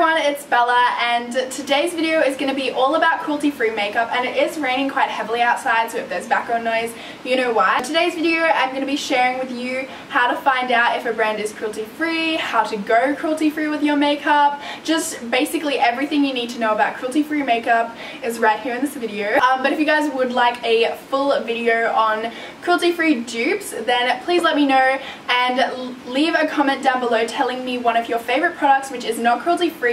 everyone, it's Bella, and today's video is going to be all about cruelty-free makeup, and it is raining quite heavily outside, so if there's background noise, you know why. In today's video, I'm going to be sharing with you how to find out if a brand is cruelty-free, how to go cruelty-free with your makeup, just basically everything you need to know about cruelty-free makeup is right here in this video. But if you guys would like a full video on cruelty-free dupes, then please let me know and leave a comment down below telling me one of your favorite products which is not cruelty-free,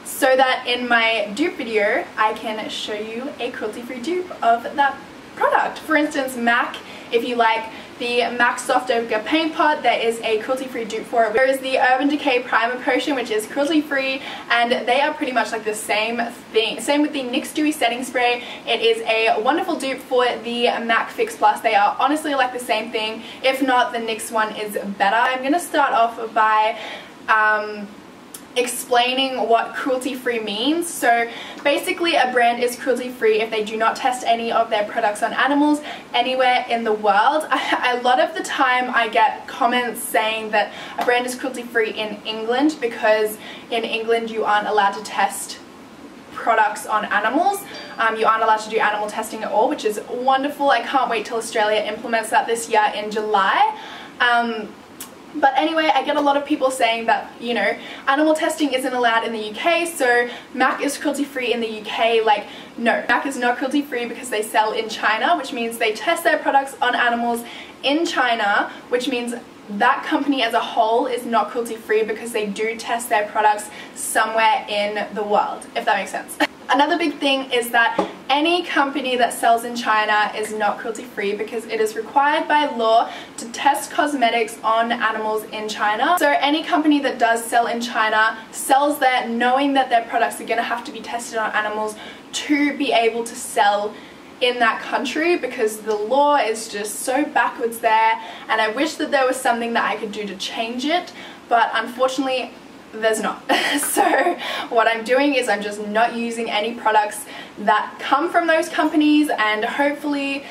so that in my dupe video I can show you a cruelty-free dupe of that product. For instance, MAC, if you like the MAC Soft Ochre Paint Pot, there is a cruelty-free dupe for it. There is the Urban Decay Primer Potion, which is cruelty-free, and they are pretty much like the same thing. Same with the NYX Dewy Setting Spray. It is a wonderful dupe for the MAC Fix Plus. They are honestly like the same thing. If not, the NYX one is better. I'm going to start off by explaining what cruelty-free means. So basically a brand is cruelty-free if they do not test any of their products on animals anywhere in the world. A lot of the time I get comments saying that a brand is cruelty-free in England because in England you aren't allowed to test products on animals. You aren't allowed to do animal testing at all, which is wonderful. I can't wait till Australia implements that this year in July. But anyway, I get a lot of people saying that, you know, animal testing isn't allowed in the UK, so MAC is cruelty-free in the UK. Like, no, MAC is not cruelty-free because they sell in China, which means they test their products on animals in China, which means that company as a whole is not cruelty-free because they do test their products somewhere in the world, if that makes sense. Another big thing is that any company that sells in China is not cruelty-free because it is required by law to test cosmetics on animals in China. So any company that does sell in China sells there knowing that their products are going to have to be tested on animals to be able to sell in that country, because the law is just so backwards there, and I wish that there was something that I could do to change it, but unfortunately there's not. So what I'm doing is I'm just not using any products that come from those companies, and hopefully,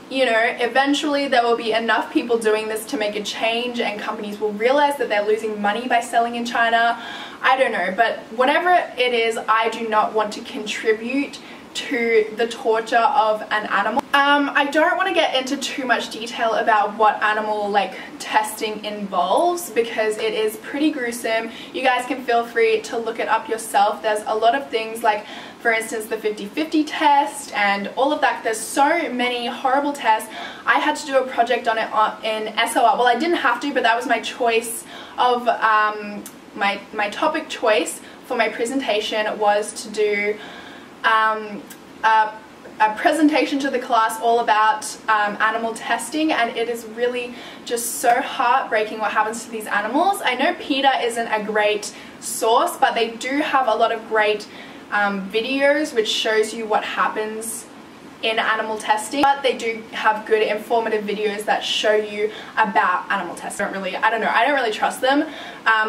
you know, eventually there will be enough people doing this to make a change and companies will realize that they're losing money by selling in China. I don't know, but whatever it is, I do not want to contribute to the torture of an animal. I don't want to get into too much detail about what animal testing involves because it is pretty gruesome. You guys can feel free to look it up yourself. There's a lot of things like, for instance, the 50-50 test and all of that. There's so many horrible tests. I had to do a project on it in SOR. Well, I didn't have to, but that was my choice of my topic choice for my presentation was to do a presentation to the class all about animal testing, and it is really just so heartbreaking what happens to these animals. I know PETA isn't a great source, but they do have a lot of great videos which shows you what happens in animal testing, but they do have good informative videos that show you about animal testing. I don't really trust them.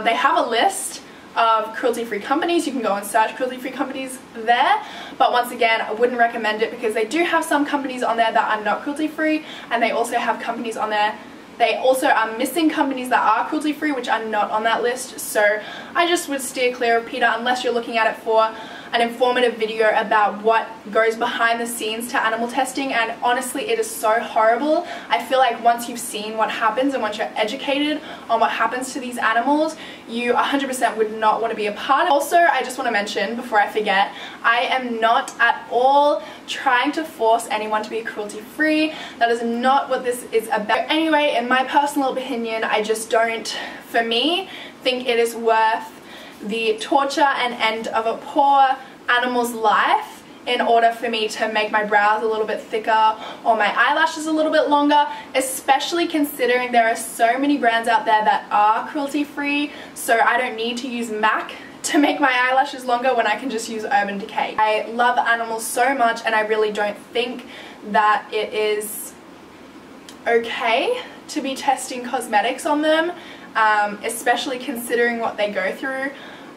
They have a list of cruelty-free companies. You can go and search cruelty-free companies there, but once again I wouldn't recommend it because they do have some companies on there that are not cruelty-free, and they also have companies on there, they also are missing companies that are cruelty-free which are not on that list. So I just would steer clear of PETA unless you're looking at it for an informative video about what goes behind the scenes to animal testing, and honestly it is so horrible. I feel like once you've seen what happens and once you're educated on what happens to these animals, you 100% would not want to be a part of it. Also, I just want to mention before I forget, I am not at all trying to force anyone to be cruelty-free. That is not what this is about. Anyway, in my personal opinion, I just don't, for me, think it is worth the torture and end of a poor animal's life in order for me to make my brows a little bit thicker or my eyelashes a little bit longer, especially considering there are so many brands out there that are cruelty-free. So I don't need to use MAC to make my eyelashes longer when I can just use Urban Decay. I love animals so much, and I really don't think that it is okay to be testing cosmetics on them, especially considering what they go through.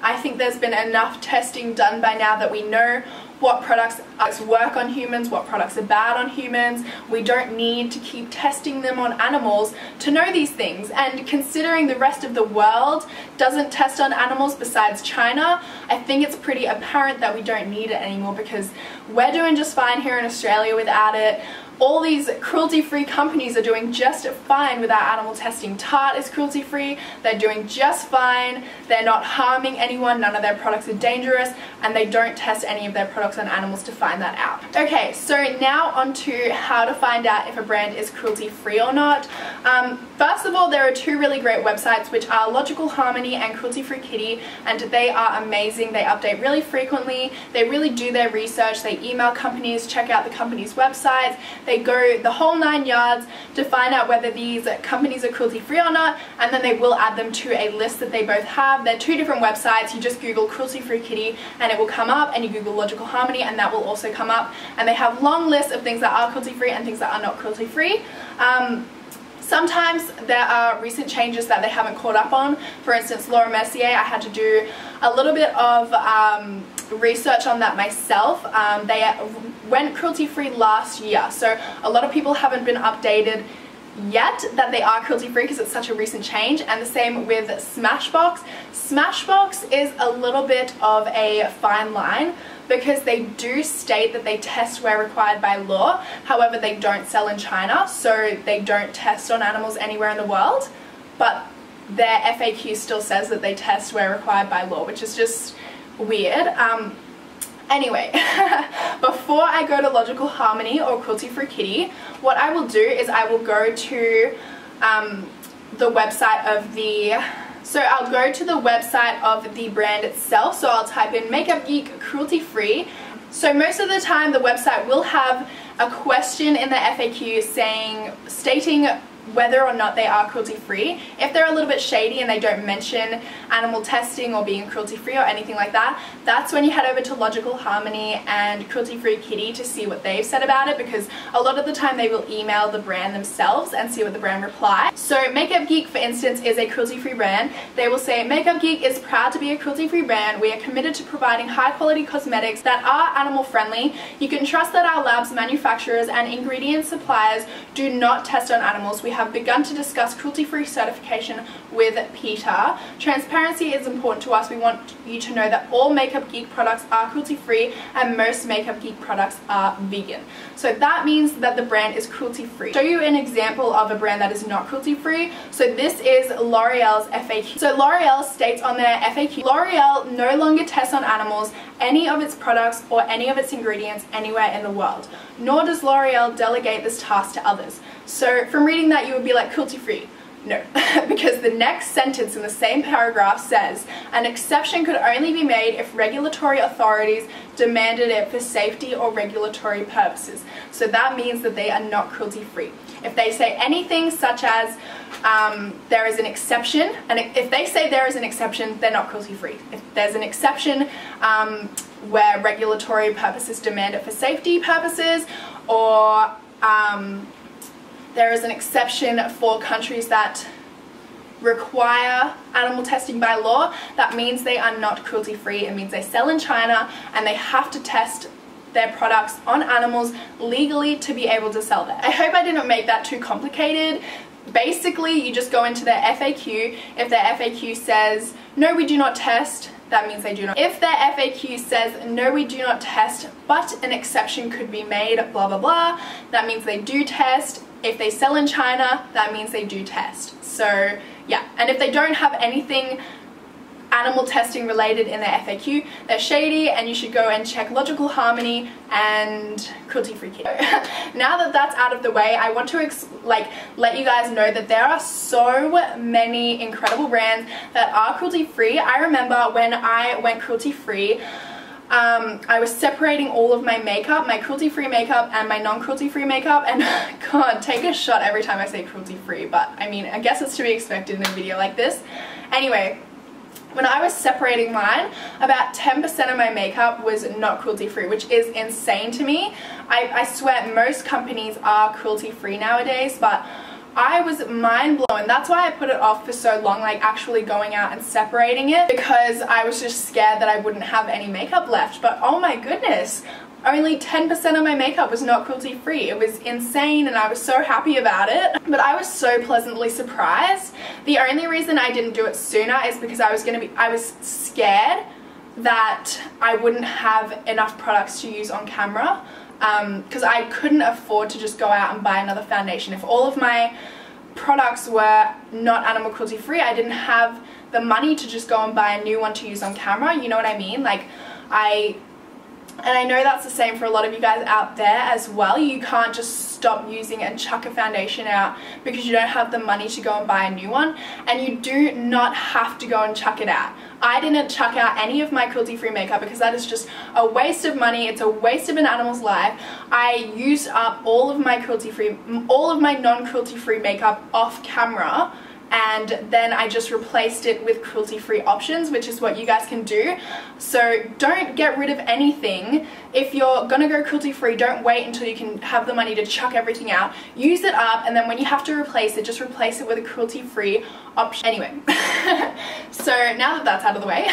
I think there's been enough testing done by now that we know what products work on humans, what products are bad on humans. We don't need to keep testing them on animals to know these things. And considering the rest of the world doesn't test on animals besides China, I think it's pretty apparent that we don't need it anymore, because we're doing just fine here in Australia without it. All these cruelty-free companies are doing just fine without animal testing. Tarte is cruelty-free, they're doing just fine, they're not harming anyone, none of their products are dangerous, and they don't test any of their products on animals to find that out. Okay, so now on to how to find out if a brand is cruelty-free or not. First of all, there are two really great websites, which are Logical Harmony and Cruelty Free Kitty, and they are amazing. They update really frequently, they really do their research, they email companies, check out the company's websites, they go the whole 9 yards to find out whether these companies are cruelty free or not, and then they will add them to a list that they both have. They're two different websites. You just Google Cruelty Free Kitty and it will come up, and you Google Logical Harmony and that will also come up, and they have long lists of things that are cruelty free and things that are not cruelty free. Sometimes there are recent changes that they haven't caught up on. For instance, Laura Mercier, I had to do a little bit of research on that myself. They went cruelty free last year, so a lot of people haven't been updated yet that they are cruelty free because it's such a recent change. And the same with Smashbox. Smashbox is a little bit of a fine line, because they do state that they test where required by law. However, they don't sell in China, so they don't test on animals anywhere in the world, but their FAQ still says that they test where required by law, which is just weird. Anyway, before I go to Logical Harmony or Cruelty Free Kitty, what I will do is I will go to the website of the... So I'll go to the website of the brand itself, so I'll type in Makeup Geek Cruelty Free. So most of the time the website will have a question in the FAQ stating whether or not they are cruelty free. If they're a little bit shady and they don't mention animal testing or being cruelty free or anything like that, that's when you head over to Logical Harmony and Cruelty Free Kitty to see what they've said about it, because a lot of the time they will email the brand themselves and see what the brand replies. So Makeup Geek, for instance, is a cruelty free brand. They will say, Makeup Geek is proud to be a cruelty free brand. We are committed to providing high quality cosmetics that are animal friendly. You can trust that our labs, manufacturers and ingredient suppliers do not test on animals. We have begun to discuss cruelty-free certification with PETA. Transparency is important to us. We want you to know that all Makeup Geek products are cruelty-free and most Makeup Geek products are vegan. So that means that the brand is cruelty-free. Show you an example of a brand that is not cruelty-free. So this is L'Oreal's FAQ. So L'Oreal states on their FAQ, L'Oreal no longer tests on animals, any of its products or any of its ingredients anywhere in the world. Nor does L'Oreal delegate this task to others. So from reading that you would be like, cruelty free? No, because the next sentence in the same paragraph says, an exception could only be made if regulatory authorities demanded it for safety or regulatory purposes. So that means that they are not cruelty free. If they say anything such as there is an exception, and if they say there is an exception, they're not cruelty free. If there's an exception where regulatory purposes demand it for safety purposes, or there is an exception for countries that require animal testing by law, that means they are not cruelty free. It means they sell in China and they have to test their products on animals legally to be able to sell them. I hope I didn't make that too complicated. Basically, you just go into their FAQ. If their FAQ says, no, we do not test, that means they do not. If their FAQ says, no, we do not test, but an exception could be made, blah, blah, blah, that means they do test. If they sell in China, that means they do test. So yeah, and if they don't have anything animal testing related in their FAQ, they're shady, and you should go and check Logical Harmony and Cruelty Free Kitty. Now that that's out of the way, I want to let you guys know that there are so many incredible brands that are cruelty free. I remember when I went cruelty free, I was separating all of my makeup, my cruelty-free makeup and my non-cruelty-free makeup, and God, take a shot every time I say cruelty-free, but I mean, I guess it's to be expected in a video like this. Anyway, when I was separating mine, about 10% of my makeup was not cruelty-free, which is insane to me. I swear most companies are cruelty-free nowadays, but I was mind blown. That's why I put it off for so long, like actually going out and separating it, because I was just scared that I wouldn't have any makeup left. But oh my goodness, only 10% of my makeup was not cruelty free. It was insane and I was so happy about it. But I was so pleasantly surprised. The only reason I didn't do it sooner is because I was scared that I wouldn't have enough products to use on camera, because I couldn't afford to just go out and buy another foundation. If all of my products were not animal cruelty free, I didn't have the money to just go and buy a new one to use on camera, you know what I mean? Like, and I know that's the same for a lot of you guys out there as well. You can't just stop using and chuck a foundation out because you don't have the money to go and buy a new one, and you do not have to go and chuck it out. I didn't chuck out any of my cruelty-free makeup because that is just a waste of money. It's a waste of an animal's life. I used up all of my non-cruelty-free makeup off camera, and then I just replaced it with cruelty-free options, which is what you guys can do. So don't get rid of anything. If you're gonna go cruelty-free, don't wait until you can have the money to chuck everything out. Use it up, and then when you have to replace it, just replace it with a cruelty-free option. Anyway, so now that that's out of the way,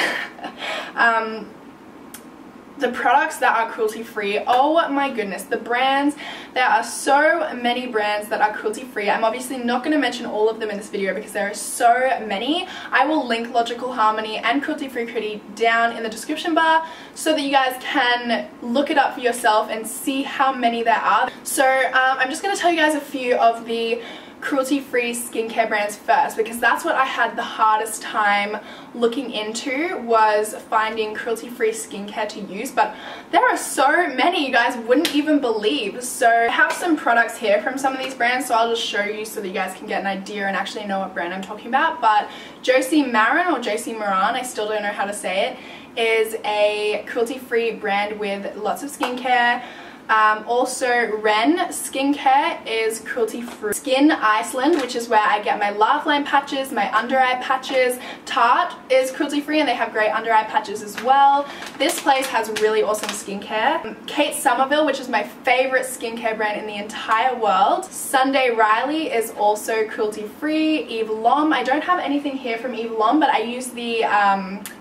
the products that are cruelty free, oh my goodness, the brands, there are so many brands that are cruelty free. I'm obviously not going to mention all of them in this video because there are so many. I will link Logical Harmony and Cruelty Free Pretty down in the description bar so that you guys can look it up for yourself and see how many there are. So I'm just going to tell you guys a few of the cruelty-free skincare brands first, because that's what I had the hardest time looking into, was finding cruelty-free skincare to use. But there are so many, you guys wouldn't even believe. So I have some products here from some of these brands, so I'll just show you so that you guys can get an idea and actually know what brand I'm talking about. But Josie Maran, or Josie Maran, I still don't know how to say it, is a cruelty-free brand with lots of skincare. Also, Ren Skincare is cruelty-free. Skin Iceland, which is where I get my laugh line patches, my under eye patches. Tarte is cruelty-free and they have great under eye patches as well. This place has really awesome skincare. Kate Somerville, which is my favorite skincare brand in the entire world. Sunday Riley is also cruelty-free. Eve Lom, I don't have anything here from Eve Lom, but I use the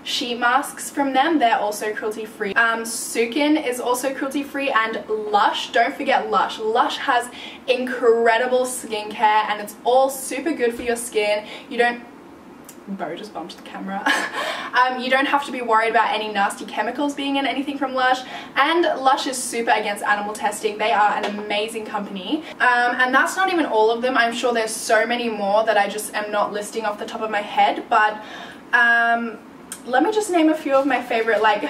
sheet masks from them. They're also cruelty-free. Sukin is also cruelty-free, and Lush, don't forget Lush. Lush has incredible skincare and it's all super good for your skin. You don't, Bo just bumped the camera. You don't have to be worried about any nasty chemicals being in anything from Lush, and Lush is super against animal testing. They are an amazing company. And that's not even all of them. I'm sure there's so many more that I just am not listing off the top of my head, but let me just name a few of my favorite like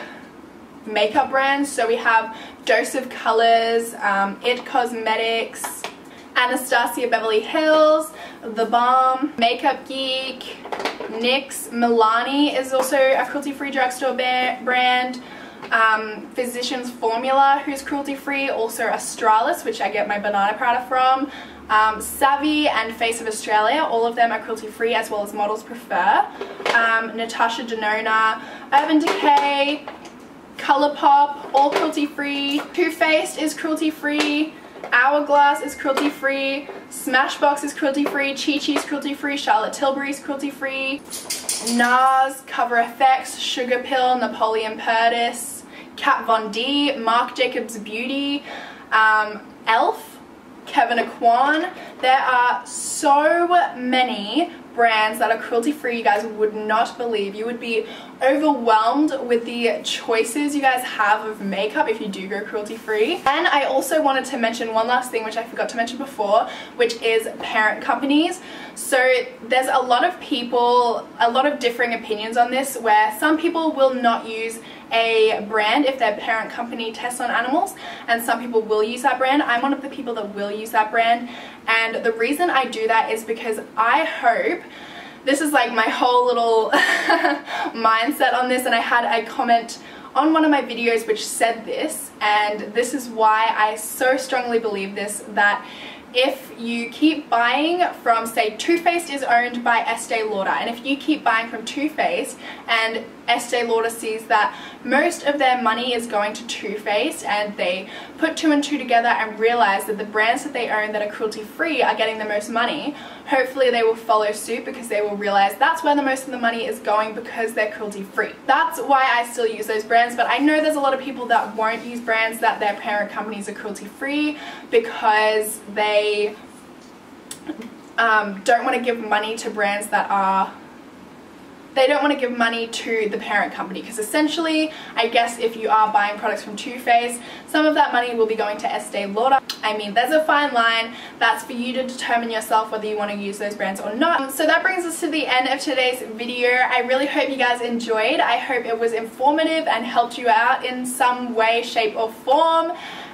makeup brands. So we have Dose of Colors, It Cosmetics, Anastasia Beverly Hills, The Balm, Makeup Geek, NYX, Milani is also a cruelty-free drugstore brand, Physicians Formula, who's cruelty-free, also Australis, which I get my banana powder from, Savvy and Face of Australia, all of them are cruelty-free, as well as Models Prefer, Natasha Denona, Urban Decay, Colourpop, all cruelty-free. Too Faced is cruelty-free. Hourglass is cruelty-free. Smashbox is cruelty-free. Chi Chi is cruelty-free. Charlotte Tilbury is cruelty-free. NARS, Cover FX, Sugar Pill, Napoleon Perdis, Kat Von D, Marc Jacobs Beauty, ELF, Kevin Aquan. There are so many brands that are cruelty-free you guys would not believe. You would be overwhelmed with the choices you guys have of makeup if you do go cruelty-free. And I also wanted to mention one last thing which I forgot to mention before, which is parent companies. So there's a lot of people, a lot of differing opinions on this, where some people will not use a brand if their parent company tests on animals, and some people will use that brand. I'm one of the people that will use that brand, and the reason I do that is because I hope, this is like my whole little mindset on this, and I had a comment on one of my videos which said this, and this is why I so strongly believe this, that if you keep buying from, say, Too Faced is owned by Estee Lauder, and if you keep buying from Too Faced and Estee Lauder sees that most of their money is going to Too Faced, and they put two and two together and realize that the brands that they own that are cruelty free are getting the most money, hopefully they will follow suit because they will realize that's where the most of the money is going because they're cruelty free. That's why I still use those brands, but I know there's a lot of people that won't use brands that their parent companies are cruelty free because they don't want to give money to brands that are, they don't want to give money to the parent company, because essentially, I guess if you are buying products from Too Faced, some of that money will be going to Estee Lauder. I mean, there's a fine line. That's for you to determine yourself whether you want to use those brands or not. So that brings us to the end of today's video. I really hope you guys enjoyed. I hope it was informative and helped you out in some way, shape, or form.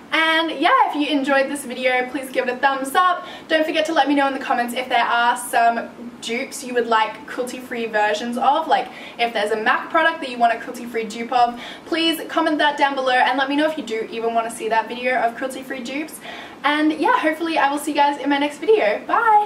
And yeah, if you enjoyed this video, please give it a thumbs up. Don't forget to let me know in the comments if there are some dupes you would like cruelty-free versions of. Like if there's a MAC product that you want a cruelty-free dupe of, please comment that down below and let me know if you do even want to see that video of cruelty-free dupes. And yeah, hopefully I will see you guys in my next video. Bye!